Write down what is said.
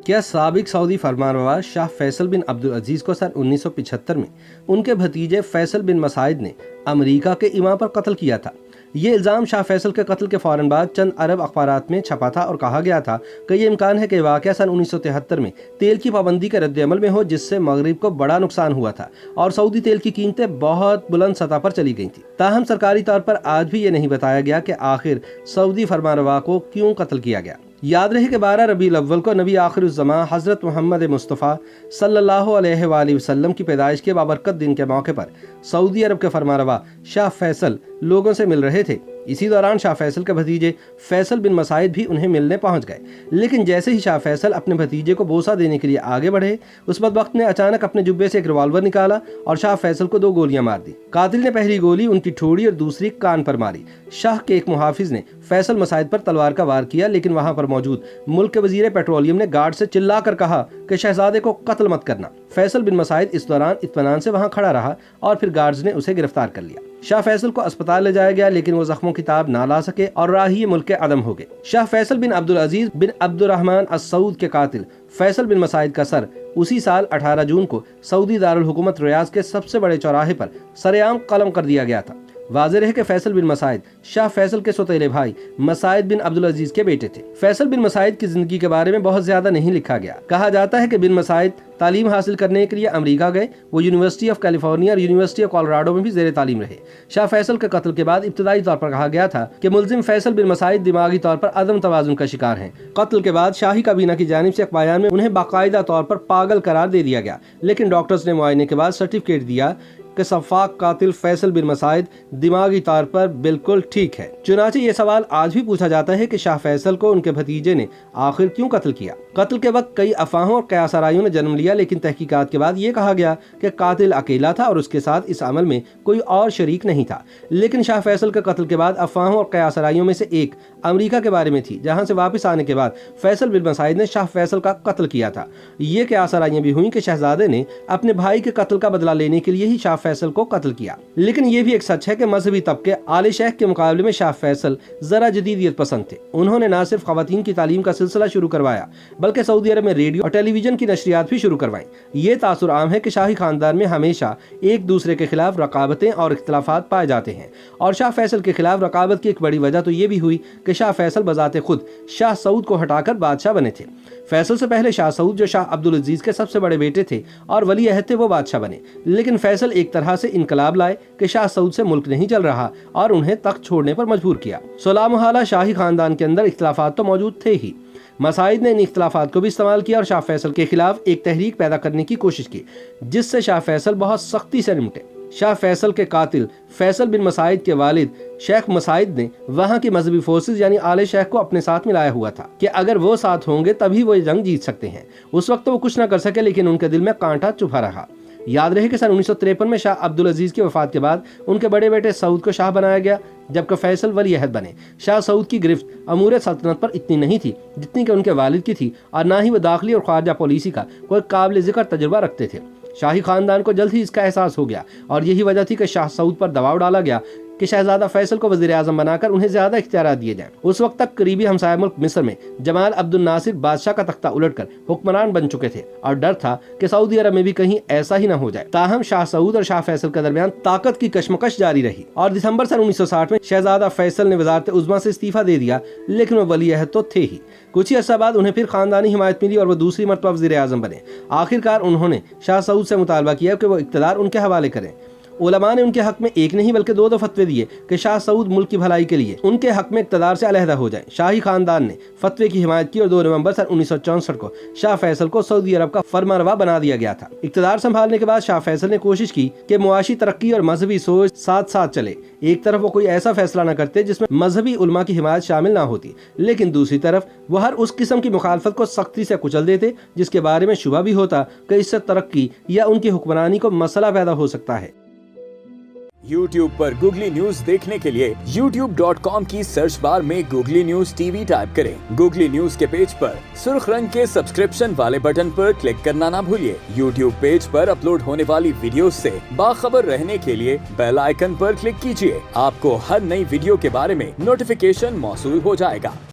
کیا سابق سعودی فرمانروا شاہ فیصل بن عبدالعزیز کو سن 1975 میں ان کے بھتیجے فیصل بن مساعد نے امریکہ کے امام پر قتل کیا تھا؟ یہ الزام شاہ فیصل کے قتل کے فوراً بعد چند عرب اخبارات میں چھپا تھا اور کہا گیا تھا کہ یہ امکان ہے کہ واقعہ سن 1973 میں تیل کی پابندی کے رد عمل میں ہو، جس سے مغرب کو بڑا نقصان ہوا تھا اور سعودی تیل کی قیمتیں بہت بلند سطح پر چلی گئی تھیں۔ تاہم سرکاری طور پر آج بھی یہ نہیں بتایا گیا کہ آخر سعودی فرمانروا کو کیوں قتل کیا گیا۔ یاد رہے کہ 12 ربیع الاول کو نبی آخر الزمان حضرت محمد مصطفیٰ صلی اللہ علیہ وآلہ وسلم کی پیدائش کے بابرکت دن کے موقع پر سعودی عرب کے فرمانروا شاہ فیصل لوگوں سے مل رہے تھے۔ اسی دوران شاہ فیصل کے بھتیجے فیصل بن مساعد بھی انہیں ملنے پہنچ گئے، لیکن جیسے ہی شاہ فیصل اپنے بھتیجے کو بوسہ دینے کے لیے آگے بڑھے، اس بدبخت نے اچانک اپنے جبے سے ایک ریوالور نکالا اور شاہ فیصل کو 2 گولیاں مار دی۔ قاتل نے پہلی گولی ان کی ٹھوڑی اور دوسری کان پر ماری۔ شاہ کے ایک محافظ نے فیصل مساعد پر تلوار کا وار کیا، لیکن وہاں پر موجود ملک کے وزیر پیٹرولیم نے گارڈ سے چلا کر کہا کہ شہزادے کو قتل مت کرنا۔ فیصل بن مساعد اس دوران اطمینان سے وہاں کھڑا رہا اور پھر گارڈز نے اسے گرفتار کر لیا۔ شاہ فیصل کو اسپتال لے جایا گیا، لیکن وہ زخموں کی تاب نہ لا سکے اور راہی ملک کے عدم ہو گئے۔ شاہ فیصل بن عبدالعزیز بن عبد الرحمن السعود کے قاتل فیصل بن مساعد کا سر اسی سال 18 جون کو سعودی دارالحکومت ریاض کے سب سے بڑے چوراہے پر سرعام قلم کر دیا گیا تھا۔ واضح رہے کہ فیصل بن مساعد شاہ فیصل کے سوتیلے بھائی مساعد بن عبدالعزیز کے بیٹے تھے۔ فیصل بن مساعد کی زندگی کے بارے میں بہت زیادہ نہیں لکھا گیا۔ کہا جاتا ہے کہ بن مساعد تعلیم حاصل کرنے کے لیے امریکہ گئے۔ وہ یونیورسٹی آف کیلیفورنیا اور یونیورسٹی آف کولراڈو میں بھی زیر تعلیم رہے۔ شاہ فیصل کے قتل کے بعد ابتدائی طور پر کہا گیا تھا کہ ملزم فیصل بن مساعد دماغی طور پر عدم توازن کا شکار ہیں۔ قتل کے بعد شاہی کابینہ کی جانب سے ایک بیان میں انہیں باقاعدہ طور پر پاگل قرار دے دیا گیا، لیکن ڈاکٹرز نے معائنے کے بعد سرٹیفکیٹ دیا کہ سفاک قاتل فیصل بن مساعد دماغی طور پر بالکل ٹھیک ہے۔ چنانچہ یہ سوال آج بھی پوچھا جاتا ہے کہ شاہ فیصل کو ان کے بھتیجے نے آخر کیوں قتل کیا؟ قتل کے وقت کئی افواہوں اور قیاس آرائیوں نے جنم لیا، لیکن تحقیقات کے بعد یہ کہا گیا کہ قاتل اکیلا تھا اور اس کے ساتھ اس عمل میں کوئی اور شریک نہیں تھا۔ لیکن شاہ فیصل کے قتل کے بعد افواہوں اور قیاس آرائیوں میں سے ایک امریکہ کے بارے میں تھی، جہاں سے واپس آنے کے بعد فیصل بن مساعد نے شاہ فیصل کا قتل کیا تھا۔ یہ قیاس آرائیاں بھی ہوئیں کہ شہزادے نے اپنے بھائی کے قتل کا بدلہ لینے کے لیے ہی شاہ فیصل کو قتل کیا۔ لیکن یہ بھی ایک سچ ہے کہ مذہبی طبقے آل شیخ کے مقابلے میں شاہ فیصل ذرا جدیدیت پسند تھے۔ انہوں نے نہ صرف خواتین کی تعلیم کا سلسلہ شروع کروایا، بلکہ سعودی عرب میں ریڈیو اور ٹیلی ویژن کی نشریات بھی شروع کروائیں۔ یہ تاثر عام ہے کہ شاہی خاندان میں ہمیشہ ایک دوسرے کے خلاف رقابتیں اور اختلافات پائے جاتے ہیں، اور شاہ فیصل کے خلاف رقابت کی ایک بڑی وجہ تو یہ بھی ہوئی کہ شاہ فیصل بذات خود شاہ سعود کو ہٹا کر بادشاہ بنے تھے۔ فیصل سے پہلے شاہ سعود، جو شاہ عبدالعزیز کے سب سے بڑے بیٹے تھے اور ولی عہد تھے، وہ بادشاہ بنے۔ لیکن فیصل ایک طرح سے انقلاب لائے کہ شاہ سعود سے ملک نہیں چل رہا اور انہیں تخت چھوڑنے پر مجبور کیا۔ صلح محالہ شاہی خاندان کے اندر اختلافات تو موجود تھے ہی۔ مساعد نے ان اختلافات کو بھی استعمال کیا اور شاہ فیصل کے خلاف ایک تحریک پیدا کرنے کی کوشش کی، جس سے شاہ فیصل بہت سختی سے نمٹے۔ شاہ فیصل کے قاتل فیصل بن مساعد کے والد شیخ مساعد نے وہاں کی مذہبی فورسز یعنی آل شیخ کو اپنے ساتھ ملایا ہوا تھا کہ اگر وہ ساتھ ہوں گے تبھی وہ یہ جنگ جیت سکتے ہیں۔ اس وقت تو وہ کچھ نہ کر سکے، لیکن ان کے دل میں کانٹا چبھا رہا۔ یاد رہے کہ سن 1953 میں شاہ عبدالعزیز کی وفات کے بعد ان کے بڑے بیٹے سعود کو شاہ بنایا گیا، جبکہ فیصل ولی عہد بنے۔ شاہ سعود کی گرفت امور سلطنت پر اتنی نہیں تھی جتنی کہ ان کے والد کی تھی، اور نہ ہی وہ داخلی اور خارجہ پالیسی کا کوئی قابل ذکر تجربہ رکھتے تھے۔ شاہی خاندان کو جلد ہی اس کا احساس ہو گیا، اور یہی وجہ تھی کہ شاہ سعود پر دباؤ ڈالا گیا کہ شہزادہ فیصل کو وزیر اعظم بنا کر انہیں زیادہ اختیارات دیے جائیں۔ اس وقت تک قریبی ہمسایہ ملک مصر میں جمال عبد الناصر بادشاہ کا تختہ الٹ کر حکمران بن چکے تھے، اور ڈر تھا کہ سعودی عرب میں بھی کہیں ایسا ہی نہ ہو جائے۔ تاہم شاہ سعود اور شاہ فیصل کے درمیان طاقت کی کشمکش جاری رہی، اور دسمبر سن 1960 میں شہزادہ فیصل نے وزارت عظمیٰ سے استعفیٰ دے دیا، لیکن وہ ولی عہد تو تھے ہی۔ کچھ ہی عرصہ بعد انہیں پھر خاندانی حمایت ملی اور وہ دوسری مرتبہ وزیر اعظم بنے۔ آخرکار انہوں نے شاہ سعود سے مطالبہ کیا کہ وہ اقتدار ان کے حوالے کریں۔ علماء نے ان کے حق میں ایک نہیں بلکہ 2 فتوے دیے کہ شاہ سعود ملک کی بھلائی کے لیے ان کے حق میں اقتدار سے علیحدہ ہو جائیں۔ شاہی خاندان نے فتوے کی حمایت کی اور 2 نومبر سن 1964 کو شاہ فیصل کو سعودی عرب کا فرمانروا بنا دیا گیا تھا۔ اقتدار سنبھالنے کے بعد شاہ فیصل نے کوشش کی کہ معاشی ترقی اور مذہبی سوچ ساتھ ساتھ چلے۔ ایک طرف وہ کوئی ایسا فیصلہ نہ کرتے جس میں مذہبی علماء کی حمایت شامل نہ ہوتی، لیکن دوسری طرف وہ ہر اس قسم کی مخالفت کو سختی سے کچل دیتے جس کے بارے میں شبہ بھی ہوتا کہ اس سے ترقی یا ان کی حکمرانی کو مسئلہ پیدا ہو سکتا ہے۔ YouTube پر گوگلی نیوز دیکھنے کے لیے youtube.com کی سرچ بار میں googly news T V type کریں۔ گوگلی نیوز کے پیج پر سرخ رنگ کے سبسکرپشن والے بٹن پر کلک کرنا نہ بھولیے۔ YouTube پیج پر اپلوڈ ہونے والی ویڈیوز سے باخبر رہنے کے لیے بیل آئیکن پر کلک کیجیے۔ آپ کو ہر نئی ویڈیو کے بارے میں نوٹیفیکیشن موصول ہو جائے گا۔